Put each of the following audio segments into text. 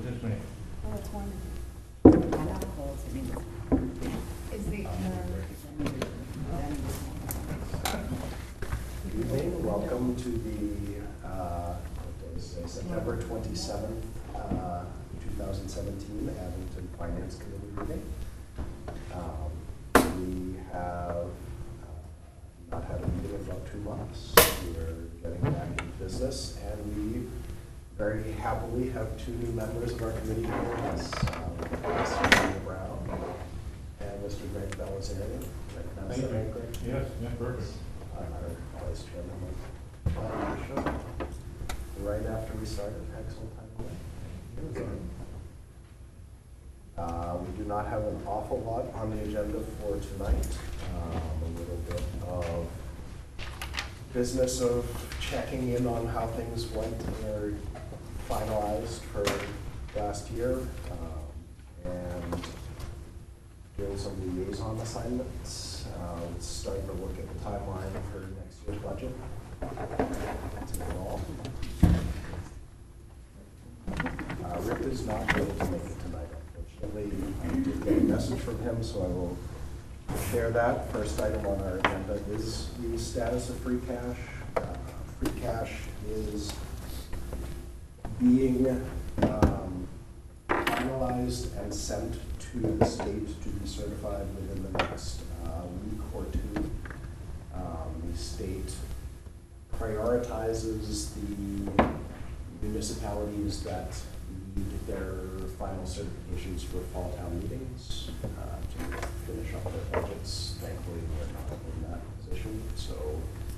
just me. Oh, it's one. Is the, Good evening, welcome to the September 27th, 2017 Abington Finance Committee meeting. We have not had a meeting in about 2 months. We are getting back into business, and we very happily have 2 new members of our committee joining us, Mr. Daniel Brown and Mr. Greg Bellazzari. Thank you. Yes, yeah, perfect. Our vice chairman, right after we started, excellent time away. We do not have an awful lot on the agenda for tonight. A little bit of business of checking in on how things went or finalized for last year, and doing some liaison assignments. Starting to look at the timeline for next year's budget. That's it all. Rick is not able to make it tonight, unfortunately. I did get a message from him, so I will share that. First item on our agenda is the status of free cash. Free cash is being finalized and sent to the state to be certified within the next week or 2. The state prioritizes the municipalities that need their final certifications for fall town meetings to finish up their budgets. Thankfully, we're not in that position, so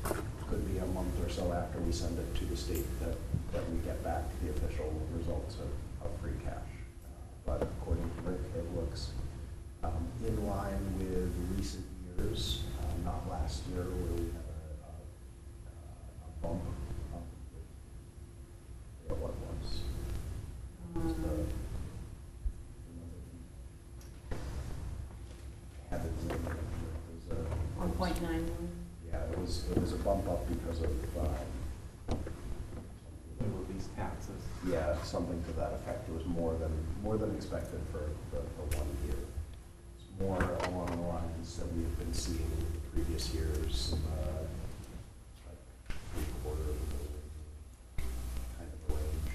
it could be a month or so after we send it to the state that we get back the official results of free cash. But according to Rick, it looks in line with recent years, not last year where we had a bump up. What was? It was 1.9 million. Yeah, it was a bump up because of these taxes. yeah, something to that effect. It was more than expected for 1 year. It's more along the lines that we've been seeing in the previous years, like 3/4 of the kind of the range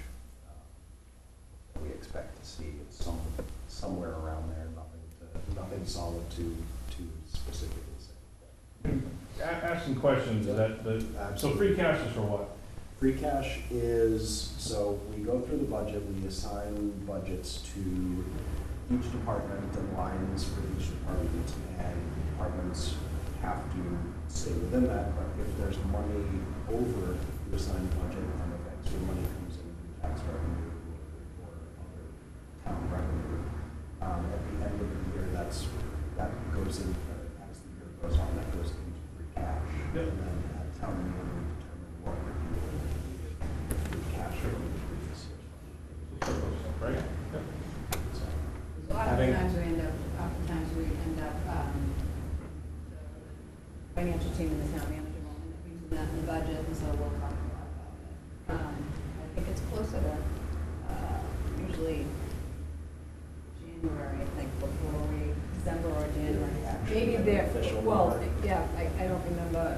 that we expect to see. It's somewhere around there. Nothing solid to specifically say. Ask some questions. So free cash is for what? Free cash is, so we go through the budget, we assign budgets to each department and lines for each department, and departments have to stay within that, but if there's money over the assigned budget and if extra money comes in from tax revenue or other town revenue, at the end of the year, that goes in, as the year goes on, that goes into free cash. Yep. And then at town meeting, we determine what would be the free cash from the previous year's budget. Right? Yep. So, Oftentimes we end up, the financial team and the town manager will end up using that in the budget, and so we'll talk a lot about it. I think it's closer to, usually January, I think, before we, December or January. Actually, Maybe an there, official well, number. yeah, I don't remember,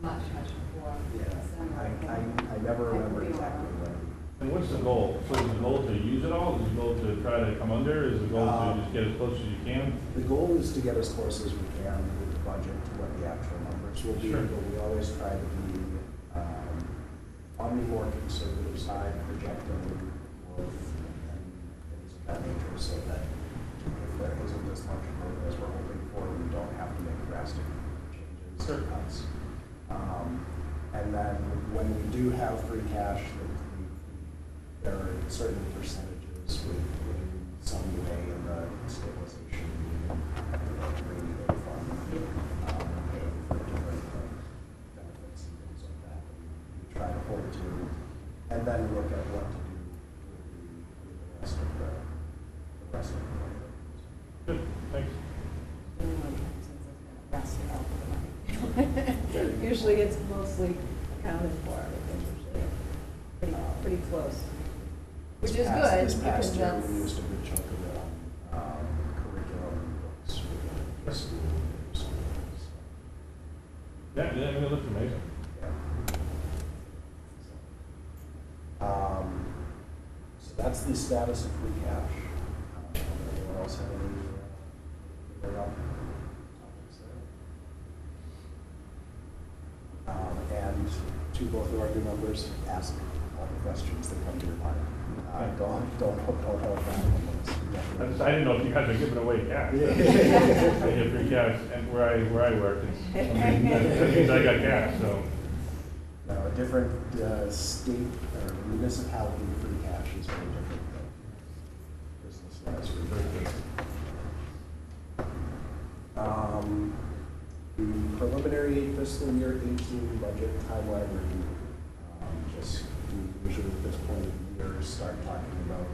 much before December. I never remember exactly when. And what's the goal? So is the goal to use it all? Is the goal to try to come under? Is the goal to just get as close as you can? The goal is to get as close as we can with the budget to what the actual numbers will be, Sure. but we always try to be on the more conservative side, projecting growth and things of that nature, so that if there isn't as much growth as we're hoping for, we don't have to make drastic changes Sure. or cuts. And then when we do have free cash, there are certain percentages with some delay in the stabilization, rainy day fund, paying for different benefits and things like that. We try to hold to, and then look at what to do with the rest of the budget. Good, thanks. Usually it's mostly accounted for, everything usually. pretty close. Which This is past- good, This past because year, that's, we used a good chunk of it on curriculum books for the school. Yeah, yeah, it looks amazing. So that's the status of free cash. Anyone else have any topics there? And to both of our new members, ask all the questions that come to your mind. Don't hold back on those. I didn't know if you guys are giving away cash. Yeah. I get free cash, and where I work, that means I got cash, so. Now, a different state or municipality free cash is very different than business-wise free cash. The preliminary fiscal year 18 budget timeline review. We usually at this point of the year start talking about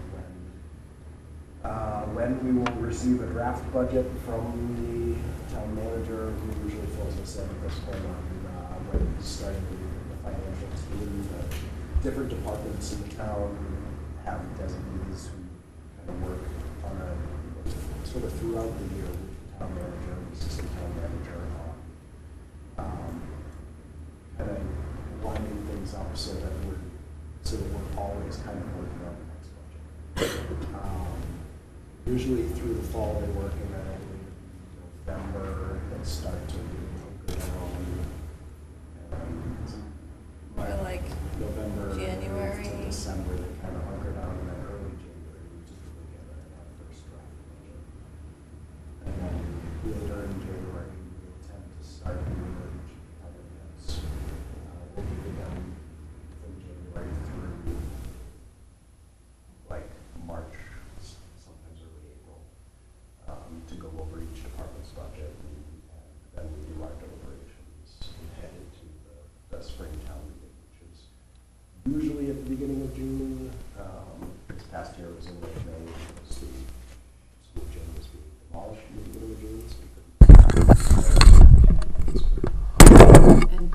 when we will receive a draft budget from the town manager, who usually fills us in at this point on when he's starting the financial team. The different departments in the town have designees who kind of work on a sort of throughout the year with the town manager, assistant town manager on kind of lining things up so that we're always kind of working on the next budget. Usually through the fall they work, and then November they start to really hunker down. more like November January. to December they kind of hunker down, and then early January we typically get our first draft budget. And then later in January we tend to start the merge departments. We'll be done from January through like March, sometimes early April, to go over each department's budget, and then we do our deliberations and head into the spring town meeting, which is usually at the beginning of June. This past year was in late May, because the school gym was being demolished in the beginning of June, so we couldn't. and,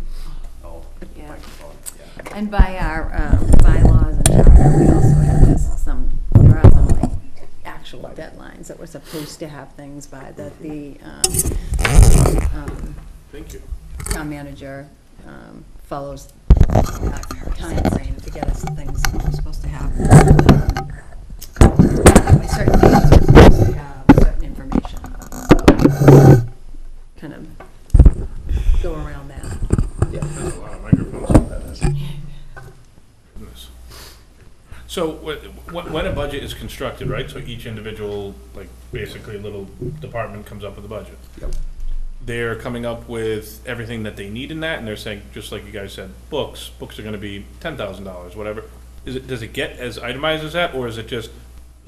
Oh, Yeah. microphone, yeah. and by our bylaws and charter, we also have there are some like actual deadlines that we're supposed to have things by, that the Thank you. town manager follows that time frame to get us the things that we're supposed to have. By certain dates, we're supposed to have certain information, so kind of go around that. Yeah. That's a lot of microphones. Goodness. So when a budget is constructed, right, so each individual, like basically a little department comes up with a budget. Yep. They're coming up with everything that they need in that, and they're saying, just like you guys said, books are gonna be $10,000, whatever. Does it get as itemized as that, or is it just,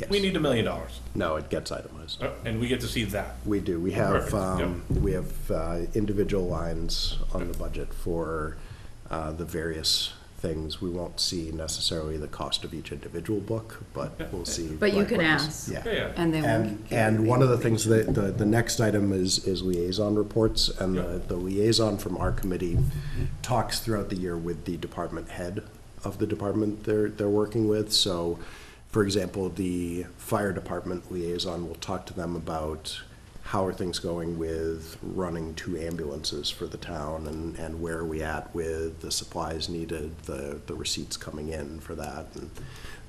we Yes. need $1 million? No, it gets itemized. And we get to see that? We do. We have, Perfect, individual lines on the budget for the various things. We won't see necessarily the cost of each individual book, but we'll see. But you can likewise. ask. Yeah. Yeah. And they will. And one of the things that, the next item is liaison reports, and the liaison from our committee talks throughout the year with the department head of the department they're working with. So, for example, the fire department liaison will talk to them about how are things going with running 2 ambulances for the town, and where are we at with the supplies needed, the receipts coming in for that, and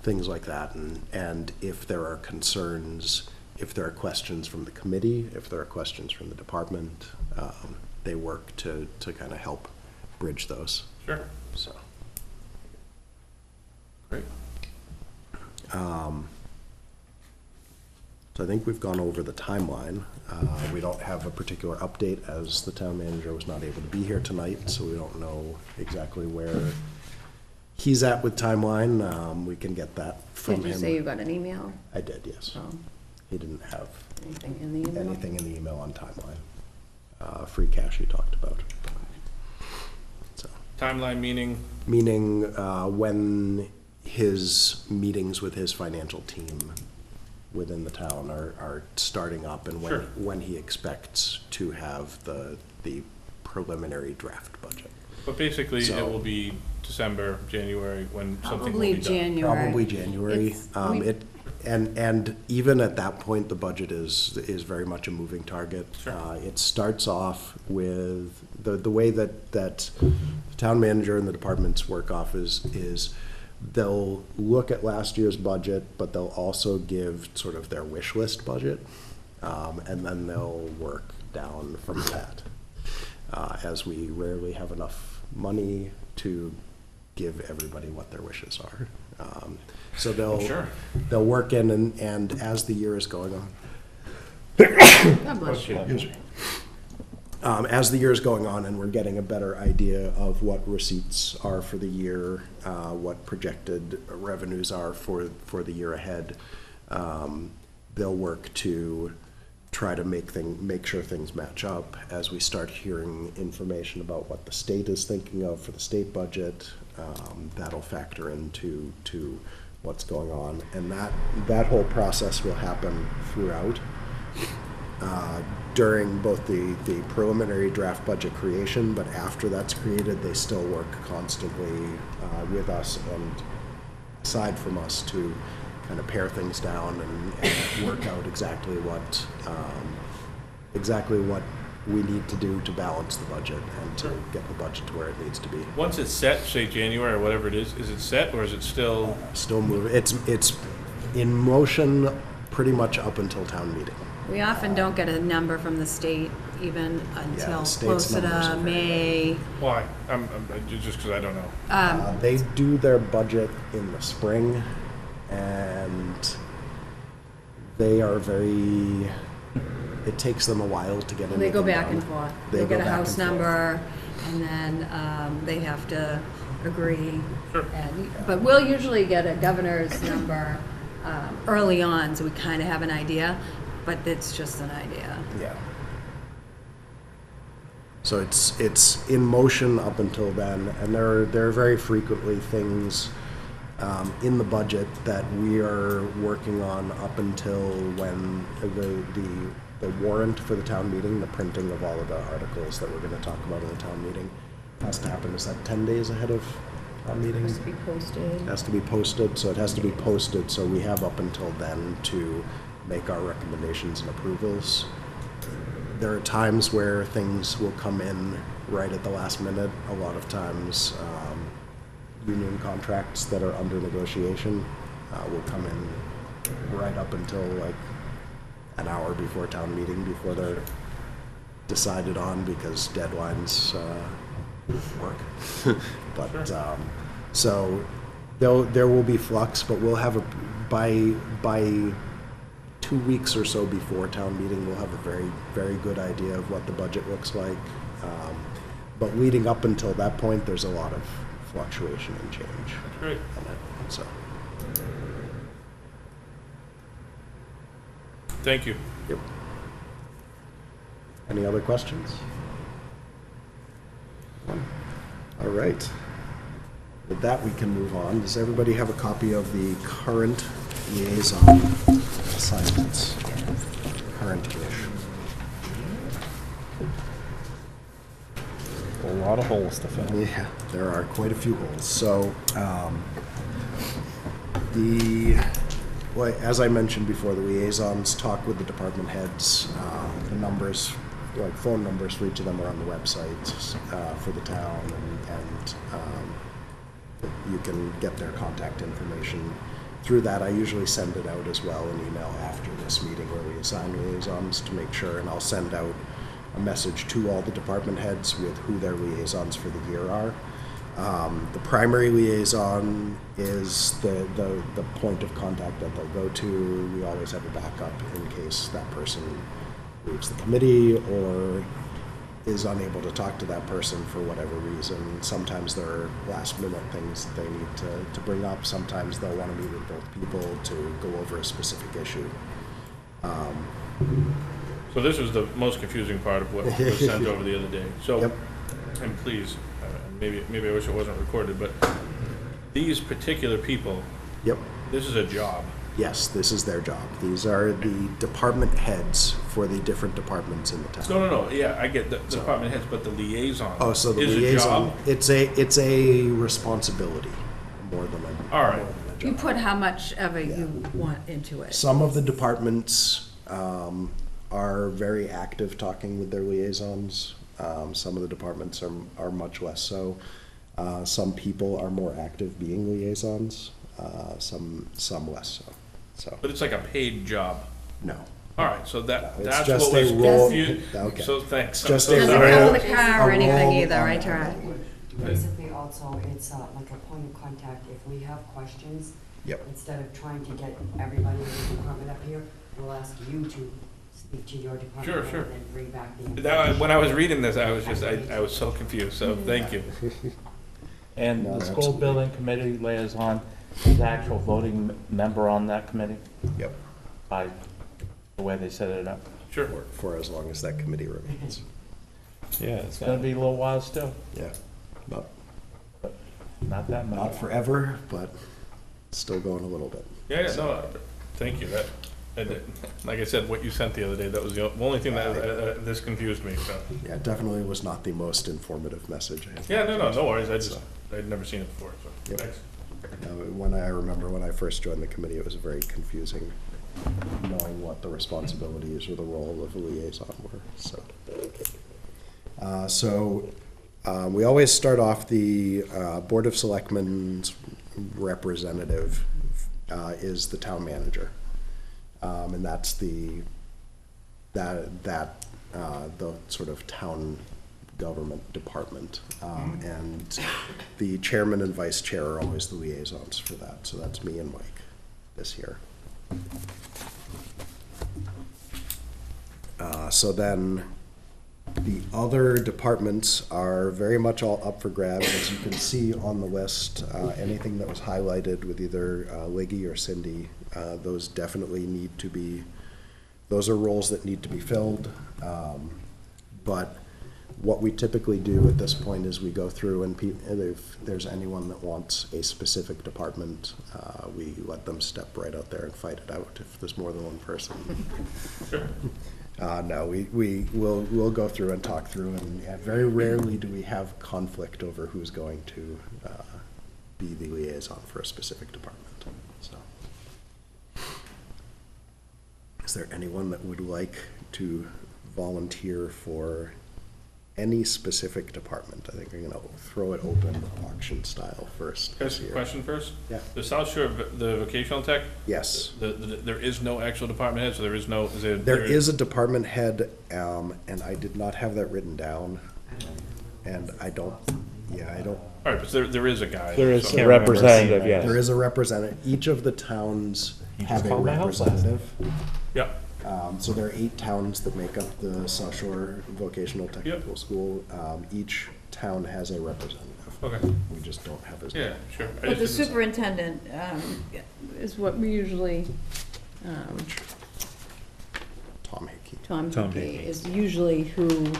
things like that. And if there are concerns, if there are questions from the committee, if there are questions from the department, they work to kind of help bridge those. Sure. So. Great. So I think we've gone over the timeline. We don't have a particular update, as the town manager was not able to be here tonight, so we don't know exactly where he's at with timeline. We can get that from him. Did you say you got an email? I did, yes. Oh, He didn't have anything in the email? anything in the email on timeline. Free cash he talked about. So, Timeline meaning? meaning when his meetings with his financial team within the town are starting up, and Sure. when he expects to have the preliminary draft budget. But basically, it So- will be December, January, when something will Probably be done. January. Probably January. It's- And even at that point, the budget is very much a moving target. Sure. It starts off with, the way that the town manager and the departments work off is they'll look at last year's budget, but they'll also give sort of their wish list budget. And then they'll work down from that. As we rarely have enough money to give everybody what their wishes are. So Sure. they'll work in, and as the year is going on, God bless you. as the year is going on and we're getting a better idea of what receipts are for the year, what projected revenues are for the year ahead, they'll work to try to make sure things match up. As we start hearing information about what the state is thinking of for the state budget, that'll factor into what's going on. And that whole process will happen throughout. During both the preliminary draft budget creation, but after that's created, they still work constantly with us and aside from us to kind of pare things down and work out exactly what we need to do to balance the budget and to get the budget to where it needs to be. Once it's set, say January or whatever it is it set or is it still? Still moving. It's in motion pretty much up until town meeting. We often don't get a number from the state even until the state's closer numbers to are very Why? May. I'm just because I don't know. They do their budget in the spring, and they are very. It takes them a while to get anything They go back done. and forth. They They go get a back house and forth. number, and then they have to agree. Sure. But we'll usually get a governor's number early on, so we kind of have an idea, but it's just an idea. Yeah. So it's in motion up until then, and there are very frequently things in the budget that we are working on up until when the warrant for the town meeting, the printing of all of the articles that we're going to talk about in the town meeting, has to happen. Is that 10 days ahead of our meeting? Has to be posted. Has to be posted, so it has to be posted, so we have up until then to make our recommendations and approvals. There are times where things will come in right at the last minute. A lot of times, union contracts that are under negotiation will come in right up until like an hour before town meeting, before they're decided on, because deadlines work. But so there will be flux, but we'll have by 2 weeks or so before town meeting, we'll have a very, very good idea of what the budget looks like. But leading up until that point, there's a lot of fluctuation and change. That's great. in it, so. Thank you. Yep. Any other questions? All right. With that, we can move on. Does everybody have a copy of the current liaison assignments? Current-ish. A lot of holes to fill. Yeah, there are quite a few holes. So, well, as I mentioned before, the liaisons talk with the department heads. The numbers, like phone numbers for each of them, are on the website for the town, and you can get their contact information through that. I usually send it out as well, an email after this meeting where we assign liaisons to make sure, and I'll send out a message to all the department heads with who their liaisons for the year are. The primary liaison is the point of contact that they'll go to. We always have a backup in case that person leaves the committee or is unable to talk to that person for whatever reason. Sometimes there are last minute things that they need to bring up. Sometimes they'll want to meet with both people to go over a specific issue. So this was the most confusing part of what was sent over the other day. So, Yep. and please, maybe I wish it wasn't recorded, but these particular people, Yep. this is a job. Yes, this is their job. These are the department heads for the different departments in the town. No, yeah, I get the department heads, but the liaison Oh, so the is a liaison, job? it's a responsibility more than a. All right. more than a You job. put how much ever you want into it. Some of the departments are very active talking with their liaisons. Some of the departments are much less so. Some people are more active being liaisons, some less so. So, But it's like a paid job. no. All right, so that, It's that's just what was a role- confused. Okay. So thanks. It's just I'm a so Doesn't sorry. come role- with a car or a anything role either, on right, the Tara? Basically, also, it's like a point of contact. If we have questions, Yep. instead of trying to get everybody in the department up here, we'll ask you to speak to your department. Sure, sure. And then bring back the That, information. when I was reading this, I was so confused, so thank you. And No, the school absolutely. building committee liaison is the actual voting member on that committee Yep. by the way they set it up. Sure. For as long as that committee remains. Yeah, it's gonna be a little while still, Yeah. Not, not that much. not forever, but still going a little bit. Yeah, no, thank you. Like I said, what you sent the other day, that was the only thing that, this confused me, so. Yeah, definitely was not the most informative message. Yeah, no worries. I'd never seen it before, so, Yep. thanks. I remember when I first joined the committee, it was very confusing knowing what the responsibilities or the role of a liaison were, so. We always start off the Board of Selectmen's representative is the town manager. And that's the sort of town government department. And the chairman and vice chair are always the liaisons for that, so that's me and Mike this year. So then, the other departments are very much all up for grabs. As you can see on the list, anything that was highlighted with either Liggy or Cindy, those definitely need to be, those are roles that need to be filled. But what we typically do at this point is we go through and if there's anyone that wants a specific department, we let them step right out there and fight it out if there's more than one person. Sure. No, we'll go through and talk through, and very rarely do we have conflict over who's going to be the liaison for a specific department, so. Is there anyone that would like to volunteer for any specific department? I think we're gonna throw it open auction style first Can I this ask a year. question first? Yeah. The South Shore, the vocational tech, Yes. there is no actual department head, so there is no, There is a department head, and I did not have that written down, and I don't. All right, but there is a guy. There is so- a representative, yes. There is a representative. Each of the towns You have just a called my house last representative. Yeah, So there are 8 towns that make up the South Shore Vocational Technical School. Each town has a representative. okay, We just don't have his. yeah, sure. I But the just didn't- superintendent is what we usually, Tom Hickey. Tom Hickey is usually who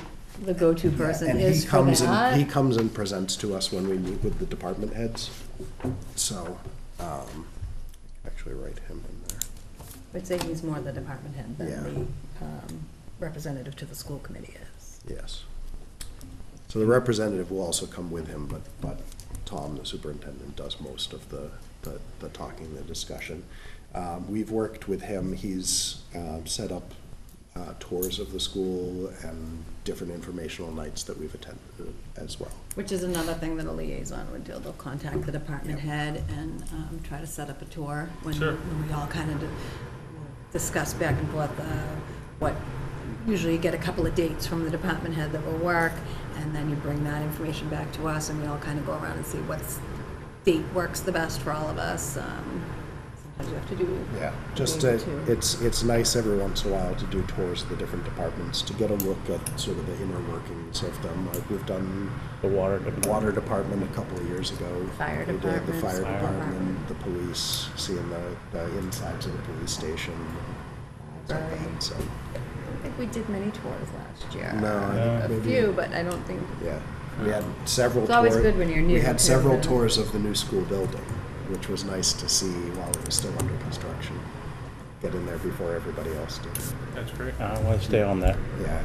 the go-to person And is he for comes that. and he comes and presents to us when we meet with the department heads. So, actually write him in there. I'd say he's more the department head Yeah. than the representative to the school committee is. Yes. So the representative will also come with him, but Tom, the superintendent, does most of the talking, the discussion. We've worked with him. He's set up tours of the school and different informational nights that we've attended as well. Which is another thing that a liaison would do. They'll contact the department head and try to set up a tour when Sure. when we all kind of discuss back and forth what, usually you get a couple of dates from the department head that will work, and then you bring that information back to us, and we all kind of go around and see what's date works the best for all of us. Sometimes you have to do. Yeah, just day to, or two. it's nice every once in a while to do tours of the different departments, to get a look at sort of the inner workings of them. Like we've done The water the department. water department a couple of years ago. Fire We did department, the fire fire department, department. the police, seeing the insides of the police station. Library. So, I think we did many tours last year. no, I think A maybe. few, but I don't think, Yeah, we had several. It's always tour- good when you're new, We had too, several but- tours of the new school building. which was nice to see while it was still under construction. Get in there before everybody else did. That's great. I want to stay on that. Yeah,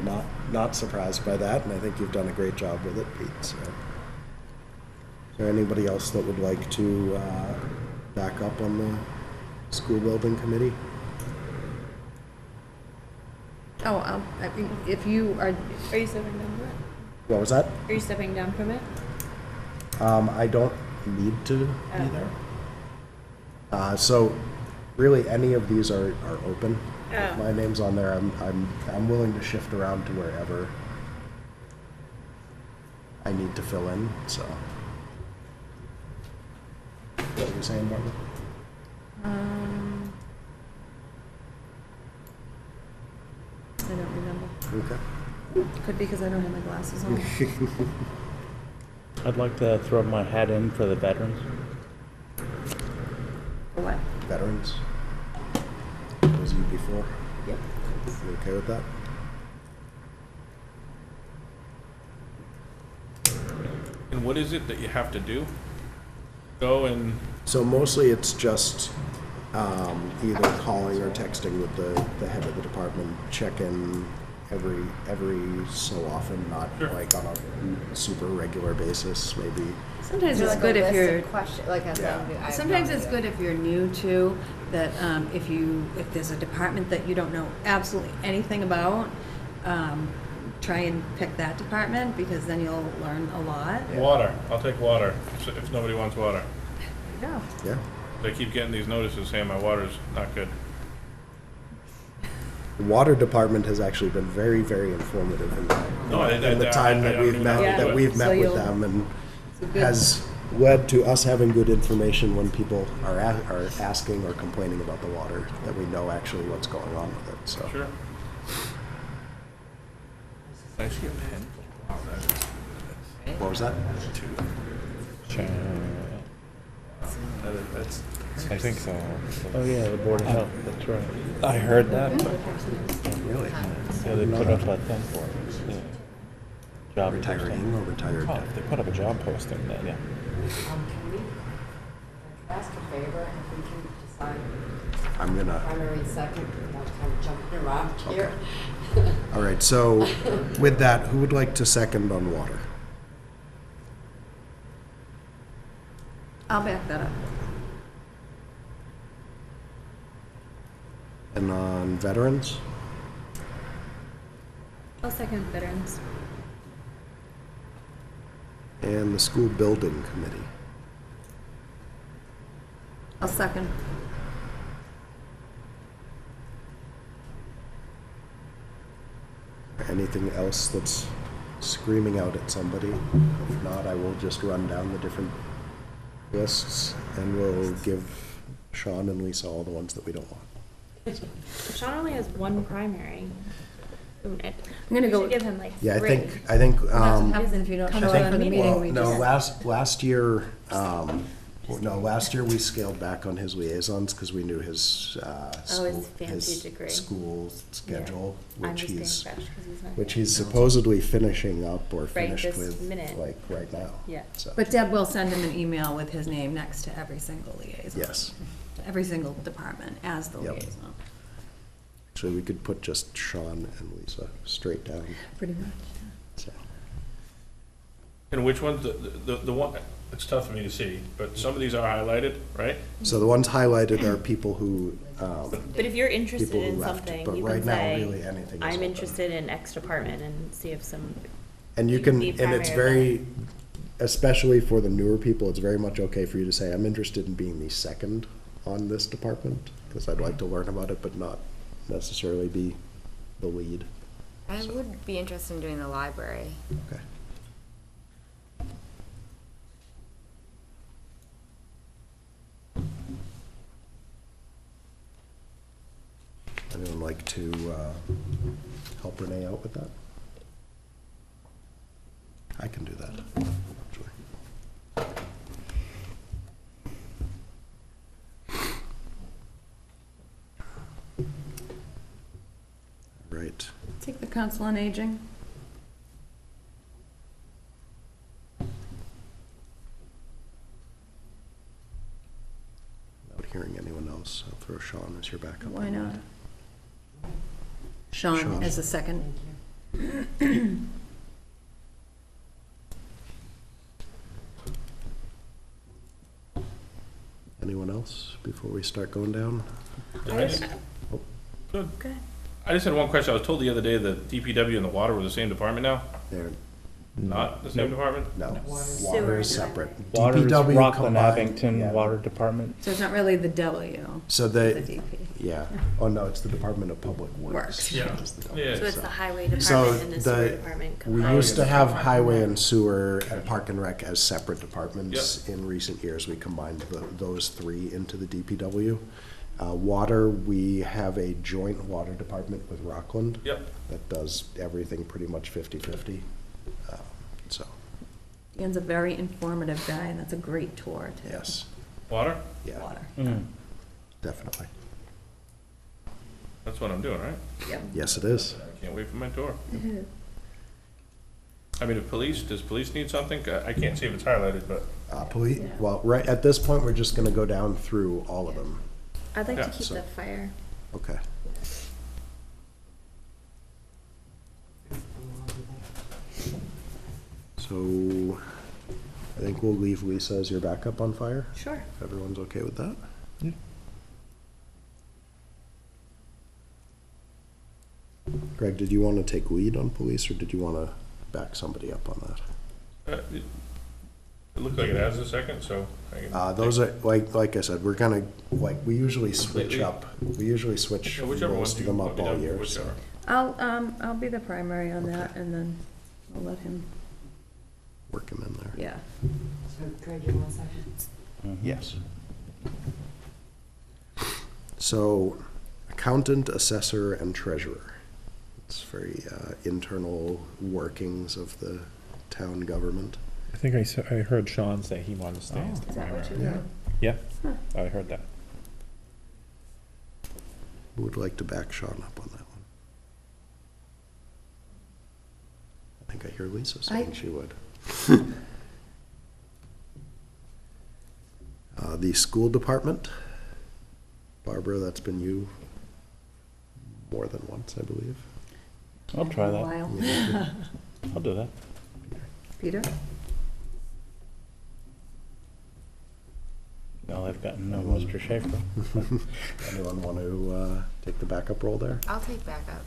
I'm not surprised by that, and I think you've done a great job with it, Pete, so. Is there anybody else that would like to back up on the school building committee? Oh, I think if you are, Are you stepping down from it? What was that? Are you stepping down from it? I don't need to be Oh. there. So really, any of these are open. If Oh. my name's on there, I'm willing to shift around to wherever I need to fill in, so. What were you saying, Martin? I don't remember. Okay. Could be because I don't have my glasses on. I'd like to throw my hat in for the veterans. For what? Veterans? Was you before? Yep. You okay with that? And what is it that you have to do? Go and, So mostly it's just either calling or texting with the head of the department, check in every so often, not Sure. like on a super regular basis, maybe. Sometimes Is it's there good like a if list you're, of question, like a Yeah. thing? I have sometimes no it's idea. good if you're new to, that if there's a department that you don't know absolutely anything about, try and pick that department, because then you'll learn a lot. water, I'll take water, if nobody wants water. Yeah. Yeah. They keep getting these notices saying my water's not good. The water department has actually been very, very informative in No, in the time that we've met, Yeah. that we've So met with you'll- them, and It's a good- has led to us having good information when people are asking or complaining about the water, that we know actually what's going on with it, so. Sure. Can I see a pen? What was that? I think so. Oh, yeah, the Board of Health, that's right. I heard that, but Really? Yeah, they put up a thing for it. Yeah. Job Retiring posting. or retired? oh, they put up a job posting then. Yeah. Can we ask a favor if we can decide I'm gonna, primary and second, without kind of jumping around here? all right, so with that, who would like to second on water? I'll back that up. And on veterans? I'll second veterans. And the school building committee? I'll second. Anything else that's screaming out at somebody? If not, I will just run down the different lists, and we'll give Sean and Lisa all the ones that we don't want. Sean only has one primary. I'm gonna go- give him like Yeah, three. I think, What happens if you don't Come show to up the for the meeting. meeting? well, We no, just- last year, last year we scaled back on his liaisons because we knew his, his fancy his degree. school schedule, I'm which just being he's, fresh 'cause he's my which he's favorite. supposedly finishing up or finished this with, minute. like, right now. Yeah. So, But Deb will send him an email with his name next to every single liaison. yes. Every single department as the Yep. liaison, Actually, we could put just Sean and Lisa straight down, pretty much. so. And which ones, the one, it's tough for me to see, but some of these are highlighted, right? So the ones highlighted are people who, But if you're interested people who in left, something, but you right can now, say, really anything is I'm open. interested in X department and see if some, And you you can, can be and it's primary very, especially for the newer people, it's very much okay for you to say, I'm interested in being the second on this department, because I'd like to learn about it, but not necessarily be the lead. I would be interested in doing the library. Okay. Anyone like to help Renee out with that? I can do that, actually. Right. Take the council on aging. throw Sean as your backup. Why on not? that. Sean Sean. as a second. Anyone else before we start going down? I just- Oh. Good. Good. I just had one question. I was told the other day that DPW and the water were the same department now? There, Not the same department? no, Water. water is separate. Water's DPW Rockland combined- Abington yeah. Water Department. So it's not really the W, So the the, DP. yeah, oh no, it's the Department of Public Works. Works. Yeah. is the W. Yeah. So it's the highway So department and the sewer the, department we combined. used to have highway and sewer and park and rec as separate departments. In recent years, we combined those three into the DPW. Water, we have a joint water department with Rockland. Yep. That does everything pretty much 50/50. So, Dan's a very informative guy, and that's a great tour, too. yes, Water? yeah, Water. definitely. That's what I'm doing, right? Yep. Yes, it is. I can't wait for my tour. I mean, does police need something? I can't see if it's highlighted, but Police, well, right, at this point, we're just gonna go down through all of them. I'd like Yeah, to keep so- the fire. Okay. So, I think we'll leave Lisa as your backup on fire. Sure. If everyone's okay with that? Yeah. Greg, did you want to take lead on police, or did you want to back somebody up on that? it looked like it has a second, so. I can Those take- are, like I said, we're gonna, we usually switch Completely. up, we usually switch Yeah, whichever one most of you them want up me all to- year, whichever. so I'll be the primary on that, and then I'll let him, work them in there. yeah. So, Greg, you want a second? Yes. So, accountant, assessor, and treasurer. It's very internal workings of the town government. I think I heard Sean say he wanted to stay as the Is that what primary. you Yeah. heard? Yeah, I heard that. Who would like to back Sean up on that one? I think I hear Lisa saying she would. The school department. Barbara, that's been you more than once, I believe. I'll try A that. while. Yeah. I'll do that. Peter? No, I've gotten no Mr. Schaefer. Anyone want to take the backup role there? I'll take backup.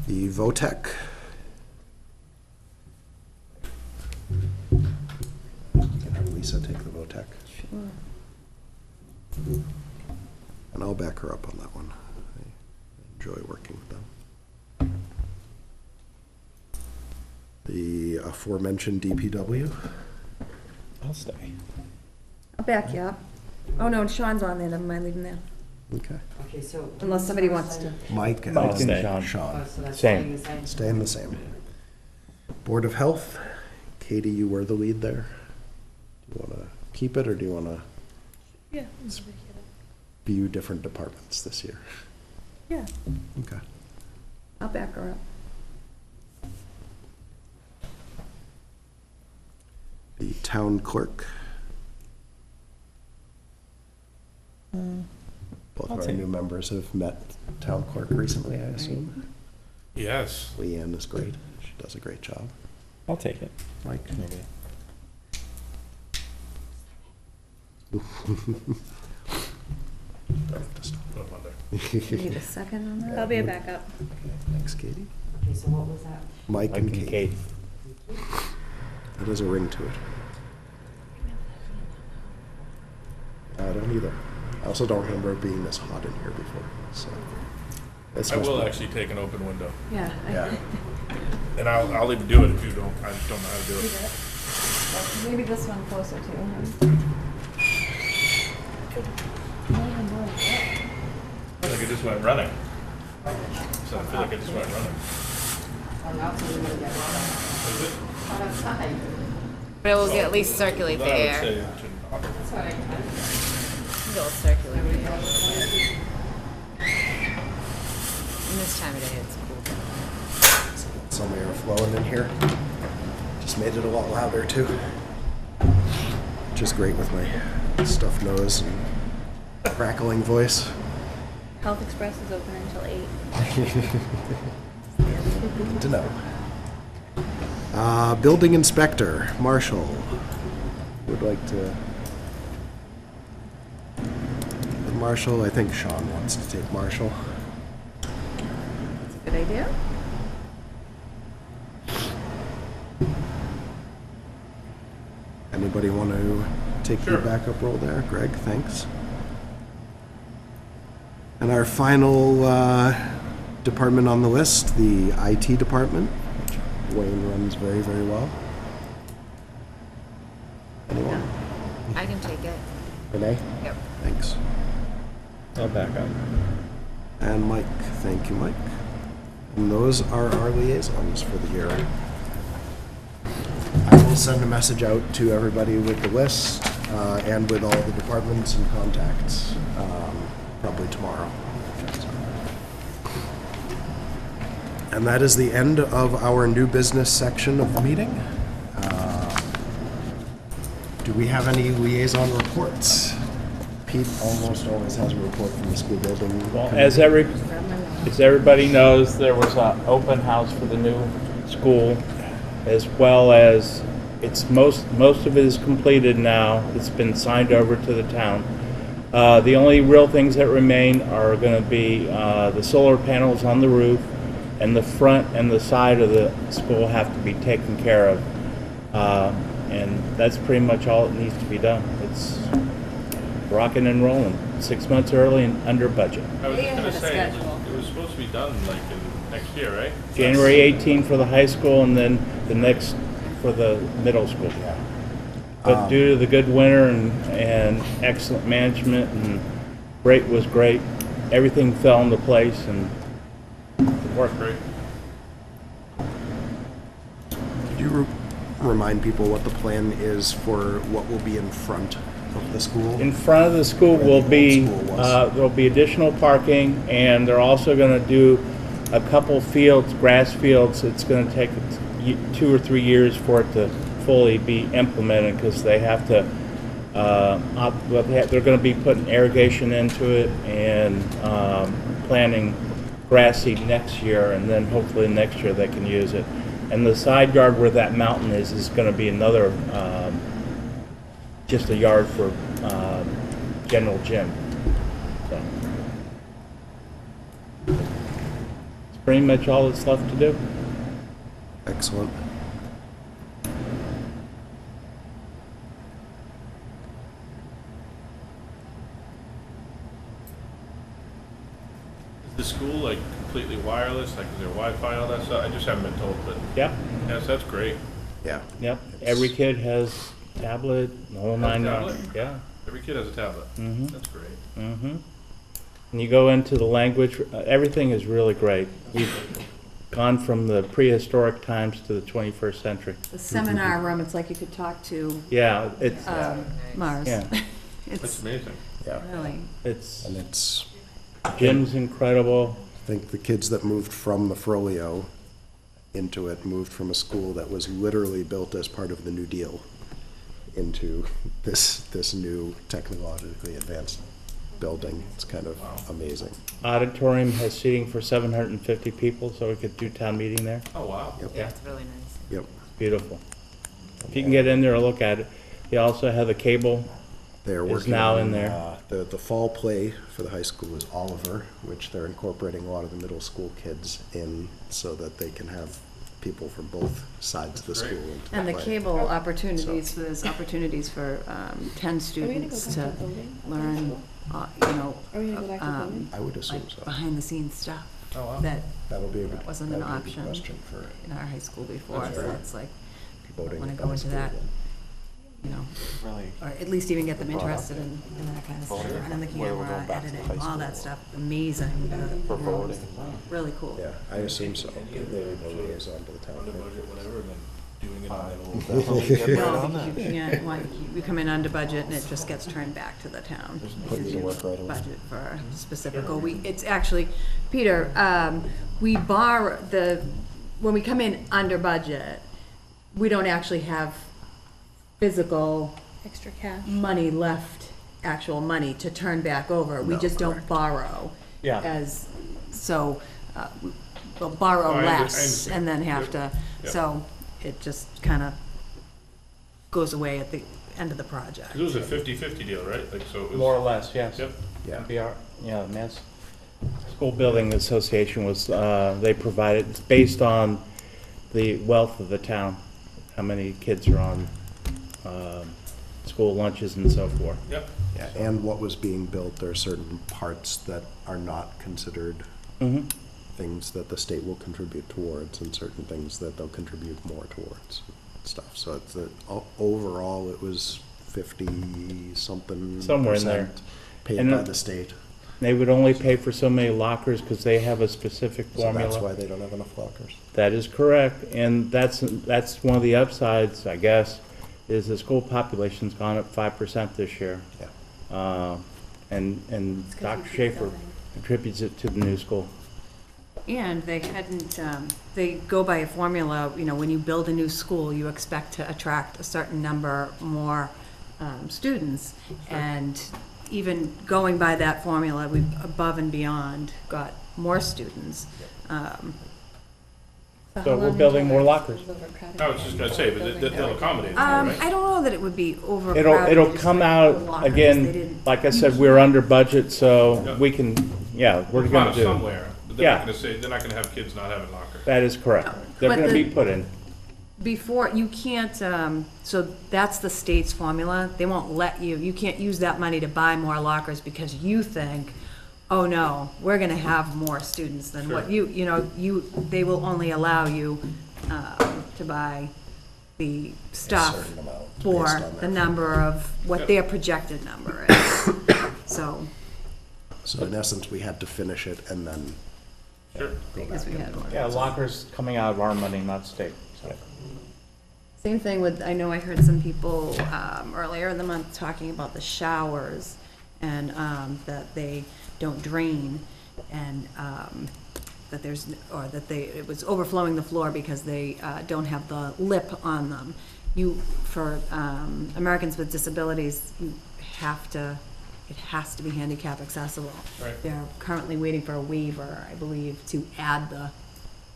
The VOTEC. You can have Lisa take the VOTEC, Sure. and I'll back her up on that one. I enjoy working with them. The aforementioned DPW. I'll stay. I'll back you up. Oh, no, Sean's on there, never mind, leave him there. Okay. Okay, so. Unless somebody wants to. Mike and Mike and Sean. Oh, Sean. so that's Same. staying the same? Staying the same. Board of Health. Katie, you were the lead there. Do you want to keep it, or do you want to Yeah. view different departments this year? Yeah, Okay. I'll back her up. The town clerk. Both I'll of our take new members have met town clerk recently, I assume. Yes. Leanne is great. She does a great job. I'll take it. Mike? Maybe. Put 'em under. You need a second on that? I'll be a backup. Thanks, Katie. Okay, so what was that? Mike and Katie. Thank you. It has a ring to it. I don't either. I also don't remember it being this hot in here before, so. This I must will be- actually take an open window, Yeah. Yeah. and I'll even do it if you don't, I just don't know how to do it. Maybe this one closer to him. I feel like I just went running. So I feel like I just went running. Oh, now it's really gonna get Is it? hot outside. But it will at least circulate the I would say air. it should not. That's what I It'll circulate the air. And this time of day, it's cool. Some air flowing in here. Just made it a lot louder too. Which is great with my stuffed nose and crackling voice. Health Express is open until 8. Good to know. Building inspector, Marshall. Would like to. Marshall, I think Sean wants to take Marshall. That's a good idea. Anybody want to take Sure. the backup role there? Greg, thanks. And our final department on the list, the IT department, which Wayne runs very, very well. Anyone? I can take it. Renee? Yep. Thanks. I'll back up. And Mike, thank you, Mike. And those are our liaisons for the year. I will send a message out to everybody with the list and with all the departments and contacts, probably tomorrow. And that is the end of our new business section of the meeting. Do we have any liaison reports? Pete almost always has a report from the school building. Well, committee. as everybody knows, there was an open house for the new school, as well as most of it is completed now. It's been signed over to the town. The only real things that remain are going to be the solar panels on the roof, and the front and the side of the school have to be taken care of. And that's pretty much all that needs to be done. It's rocking and rolling, 6 months early and under budget. I was Way just ahead gonna of say, schedule. it was supposed to be done like in next year, right? January 18 for the high school, and then the next for the middle school. But due to the good winter and excellent management, and rate was great, everything fell into place and it worked great. Could you remind people what the plan is for what will be in front of the school? In front of the school Where will the be, old school was. there'll be additional parking, and they're also gonna do a couple fields, grass fields. It's gonna take 2 or 3 years for it to fully be implemented, because they have to, they're gonna be putting irrigation into it and planting grass seed next year, and then hopefully next year they can use it. And the side yard where that mountain is gonna be another, just a yard for general gym. So it's pretty much all that's left to do. Excellent. Is the school like completely wireless? Like, is there Wi-Fi, all that stuff? I just haven't been told, but Yep, yes, that's great. Yeah. yep. Every kid has tablet, the whole nine yards. tablet? Yeah. Every kid has a tablet. Mhm. That's great. Mm-hmm. And you go into the language, everything is really great. We've gone from the prehistoric times to the 21st century. The seminar room, it's like you could talk to Yeah, it's, Mars. Yeah. That's It's amazing. Yeah. really, it's, And it's, gym's incredible. I think the kids that moved from the Frollo into it moved from a school that was literally built as part of the New Deal into this new technologically advanced building. It's kind of amazing. Auditorium has seating for 750 people, so we could do town meeting there. Oh, wow. Yep. Yeah, it's really nice. Yep. Beautiful. If you can get in there and look at it. They also have the cable. They're Is working now on, in there. The fall play for the high school is Oliver, which they're incorporating a lot of the middle school kids in so that they can have people from both sides of the That's great. school. into and the play. cable opportunities, there's opportunities for 10 students to learn, you know, Are we gonna go back to building? I would assume like so. behind the scenes stuff Oh, wow. that That'll be a good, wasn't an that'd be a good option question for in our high school before, That's so great. it's like, people voting. want to on go the into school that, board. you know, Really? or at least even get them Brought up interested in that kind of stuff, voting, running the whether we're camera, going back to editing, high all that school stuff, amazing. For you know, voting. Really cool. Yeah, I assume so. They would know liaison to the town. The budget, whatever, and then doing it on We'll that old. definitely get right No, on because that. you can't, we come in under budget and it just gets turned back to the town. Put you Because to you work right away. budget for a specific goal. It's actually, Peter, we borrow when we come in under budget, we don't actually have physical Extra cash. money left, actual money to turn back over. We No, just don't correct. borrow. Yeah. So, we'll borrow Oh, I less understand. and then have to, Yep. so it just kind of goes away at the end of the project. 'Cause it was a 50-50 deal, right? Like, so it was. More or less, yes. Yep. Yeah. MBR, yeah, Mass School Building Association was, they provided, it's based on the wealth of the town, how many kids are on school lunches and so forth. Yep. Yeah, and what was being built, there are certain parts that are not considered Mm-hmm. things that the state will contribute towards and certain things that they'll contribute more towards stuff. So it's overall, it was 50-something Somewhere in there. percent paid And by it- the state. They would only pay for so many lockers because they have a specific So formula. that's why they don't have enough lockers. That is correct, and that's one of the upsides, I guess, is the school population's gone up 5% this year. Yeah. And It's 'cause Dr. we keep Schaefer building. contributes it to the new school. And they hadn't, they go by a formula, you know, when you build a new school, you expect to attract a certain number more students. And even going by that formula, we've above and beyond got more students. So we're building more lockers. I was just gonna say, but they'll accommodate it, right? I don't know that it would be overcrowded. It'll just come like out, the lockers. They again, didn't- like I said, we're under budget, so Yeah. we can, yeah, we're Come gonna out do. somewhere, but they're Yeah. not gonna say, they're not gonna have kids not having lockers. That is correct. They're But gonna the- be put in. Before, you can't, so that's the state's formula. They won't let you can't use that money to buy more lockers because you think, oh no, we're gonna have more students than what Sure. they will only allow you to buy the stuff certain amount for based on the their- number of, what Yep. their projected number is. So, So in essence, we had to finish it and then Sure. go because back we in. had more. Yeah, lockers coming out of our money, not state. So. Same thing with, I know I heard some people earlier in the month talking about the showers and that they don't drain and that it was overflowing the floor because they don't have the lip on them. For Americans with disabilities, it has to be handicap accessible. Right. They're currently waiting for a waiver, I believe, to add the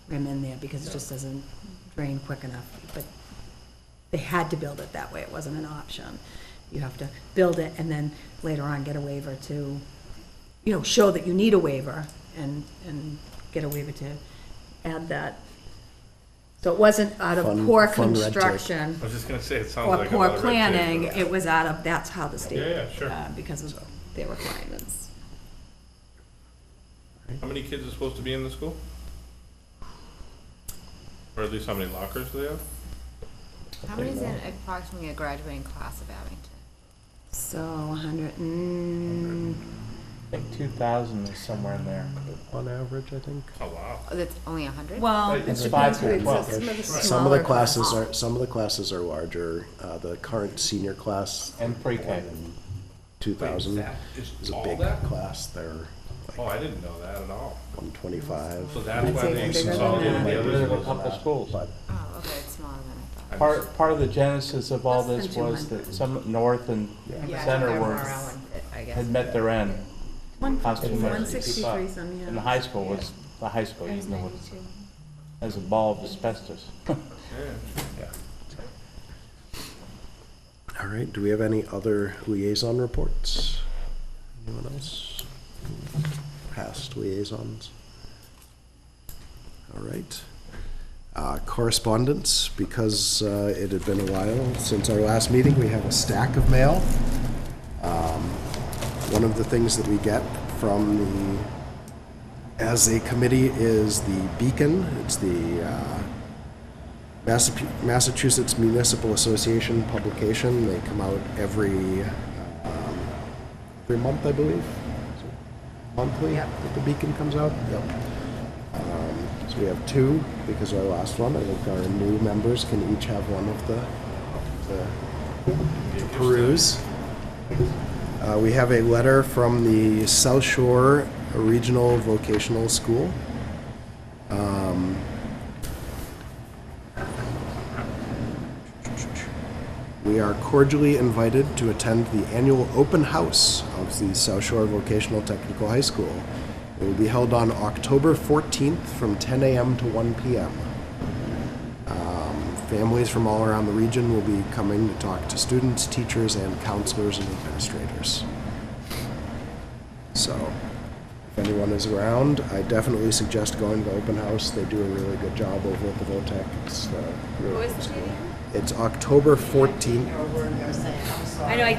rim in there because it just doesn't drain quick enough. But they had to build it that way. It wasn't an option. You have to build it and then later on get a waiver to, show that you need a waiver and get a waiver to add that. So it wasn't out of Fun- poor fun red tape. construction I was just gonna say, it sounds or like a poor lot of red tape, planning. but- It was out of, that's how the state. Yeah, sure. Because of their requirements. How many kids are supposed to be in the school? Or at least how many lockers do they have? How many is in approximately a graduating class of Abington? So 100 and, I think 2,000 is somewhere in there. On average, I think. Oh, wow. Oh, that's only 100? well, It's it 5 depends to who it's 12. some of the Right. Some of smaller the classes classes. are larger. The current senior class. And pre-K. more than 2,000 Wait, that is a all big that? class. They're Oh, I didn't know that at all. 125. So that's I'd why say they it's bigger than consolidated that. the There's others? a couple of schools. But Oh, okay, it's smaller than I thought. Part of the genesis of all Less this than was 200. that some north and Yeah, center they're were, more around, I guess. had met their end. Cost too much to keep 163 up. some, yeah. And the high school was, the high school, I was even though it 92. has a ball of asbestos. Yeah. all right. Do we have any other liaison reports? Anyone else? Past liaisons. All right. Correspondence, because it had been a while since our last meeting, we have a stack of mail. One of the things that we get from as a committee is the Beacon. It's the Massachusetts Municipal Association publication. They come out every month, I believe. Monthly, Yep. that the Beacon comes out? Yep. So we have two, because our last one, I think our new members can each have one of to peruse. We have a letter from the South Shore Regional Vocational School. we are cordially invited to attend the annual open house of the South Shore Vocational Technical High School. It will be held on October 14th from 10 a.m. to 1 p.m. Families from all around the region will be coming to talk to students, teachers, and counselors and administrators. So, if anyone is around, I definitely suggest going to open house. They do a really good job over at the Votech. It's really What was cool the school. date? It's October 14th. I know,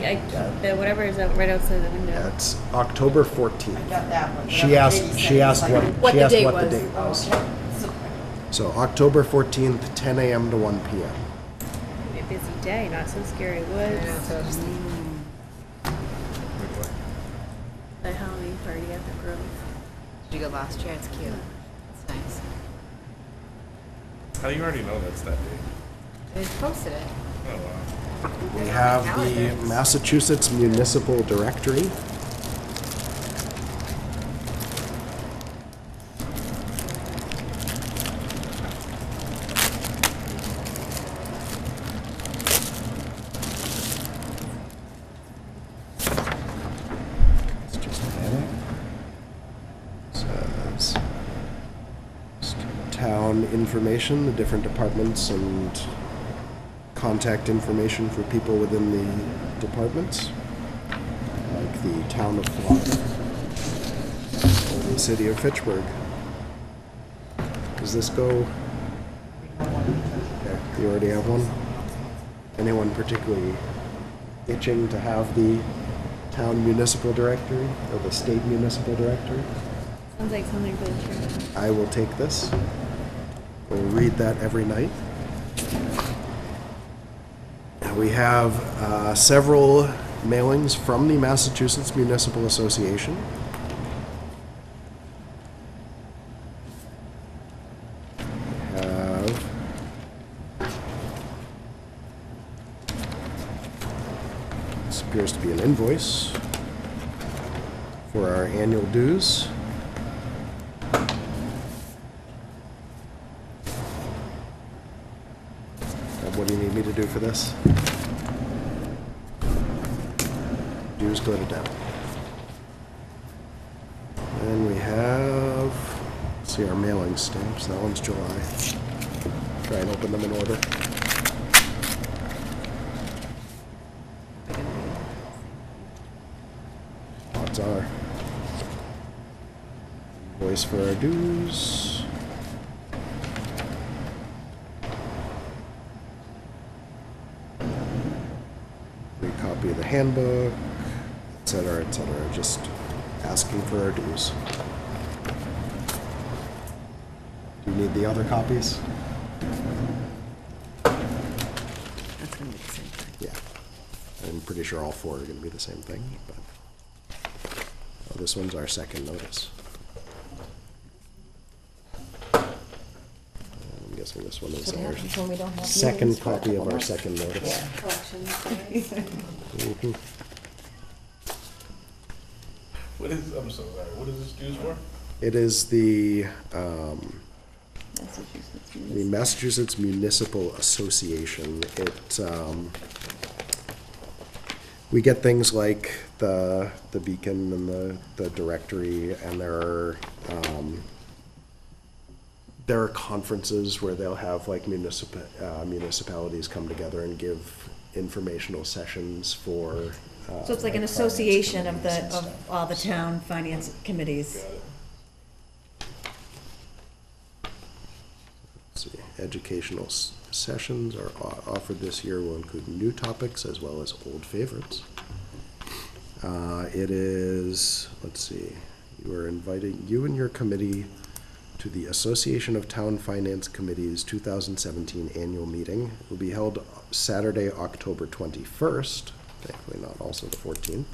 the whatever is out right outside the window. Yeah, it's October 14th. I got that one. She asked. She asked what. What She the asked date what the was. date was. Okay. So October 14th, 10 a.m. to 1 p.m. Be a busy day, not so scary woods. The Halloween party at the Grove. Did you go last year? It's cute. It's nice. How do you already know that's that day? They just posted it. Oh, wow. We have the Massachusetts Municipal Directory. It's just a heading. Says town information, the different departments and contact information for people within the departments, like the town of Florida, or the city of Fitchburg. Does this go? Okay, you already have one? Anyone particularly itching to have the town municipal directory or the state municipal directory? Sounds like something for the church. I will take this. We'll read that every night. We have several mailings from the Massachusetts Municipal Association. We have this appears to be an invoice for our annual dues. What do you need me to do for this? Dues go to down. And we have, let's see our mailing stamps. That one's July. Try and open them in order. Odds are. Invoice for our dues. Copy of the handbook, etc., etc. Just asking for our dues. Do you need the other copies? That's gonna be the same thing. Yeah. I'm pretty sure all four are going to be the same thing, but oh, this one's our second notice. I'm guessing this one is What our happens when we don't have second meetings for a copy of couple our months? second notice. Mhm. What is, I'm so sorry, what is this dues for? It is the Massachusetts Municipal Association. It we get things like the beacon and the directory, and there are conferences where they'll have like municipalities come together and give informational sessions for. So it's like an finance association of committees and of stuff. all the town finance committees. Let's see. Educational sessions are offered this year will include new topics as well as old favorites. It is, let's see, you are inviting you and your committee to the Association of Town Finance Committees 2017 annual meeting. It will be held Saturday, October 21st, thankfully not also the 14th.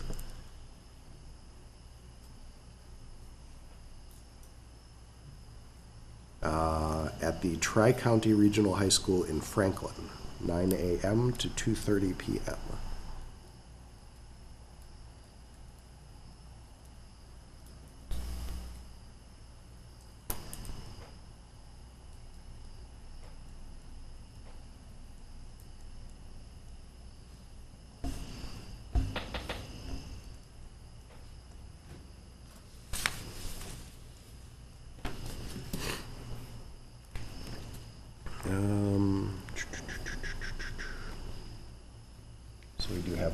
At the Tri-County Regional High School in Franklin, 9 a.m. to 2:30 p.m.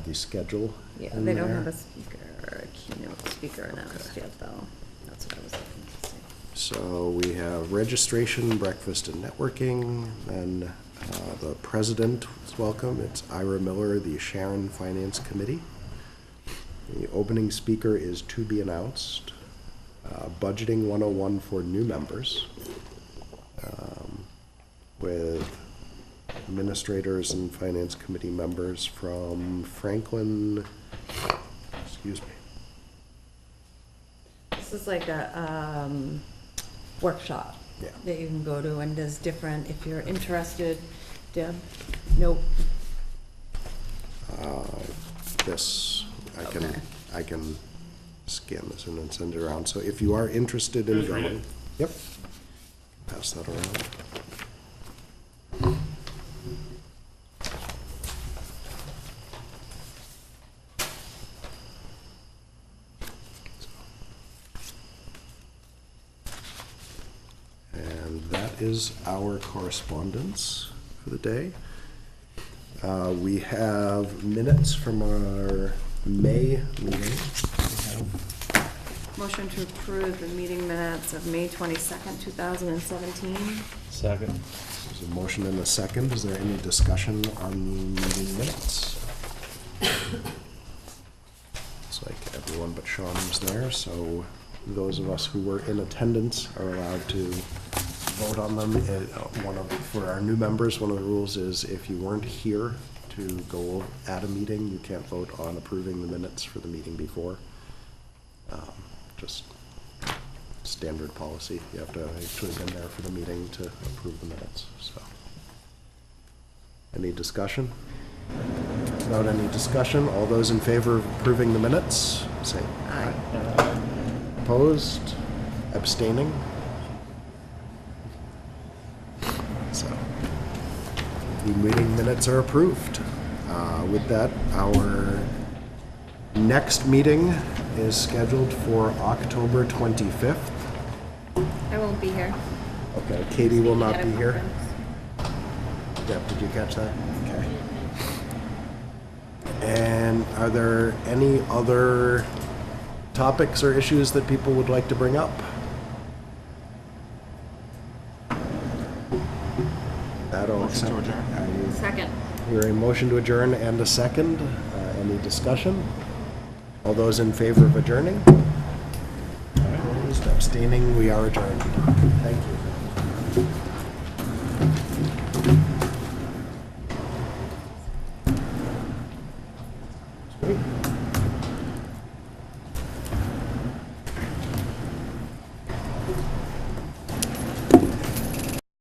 the schedule Yeah, in they don't there. have a speaker, a keynote speaker announced yet, though. That's what I was looking to see. So we have registration, breakfast and networking, and the president is welcome. It's Ira Miller, the Sharon Finance Committee. The opening speaker is to be announced. Budgeting 101 for new members, with administrators and finance committee members from Franklin, excuse me. This is like a workshop Yeah. that you can go to, and there's different, if you're interested. Deb? Nope. This, Okay. I can scan this in and send it around. So if you are interested in Just read going, it. yep, pass that around. And that is our correspondence for the day. We have minutes from our May meeting. Motion to approve the meeting minutes of May 22nd, 2017. Second. There's a motion and a second. Is there any discussion on the meeting minutes? It's like everyone but Sean was there, so those of us who were in attendance are allowed to vote on them. For our new members, one of the rules is if you weren't here to go at a meeting, you can't vote on approving the minutes for the meeting before. Just standard policy. You have to actually been there for the meeting to approve the minutes, so. Any discussion? Without any discussion, all those in favor of approving the minutes, say aye. Opposed? Abstaining? So, the meeting minutes are approved. With that, our next meeting is scheduled for October 25th. I won't be here. Okay, Katie will not At a be here. conference. Yep, did you catch that? Okay. And are there any other topics or issues that people would like to bring up? That'll accept. Second. Hear a motion to adjourn and a second. Any discussion? All those in favor of adjourning? Opposed, abstaining, we are adjourned. Thank you.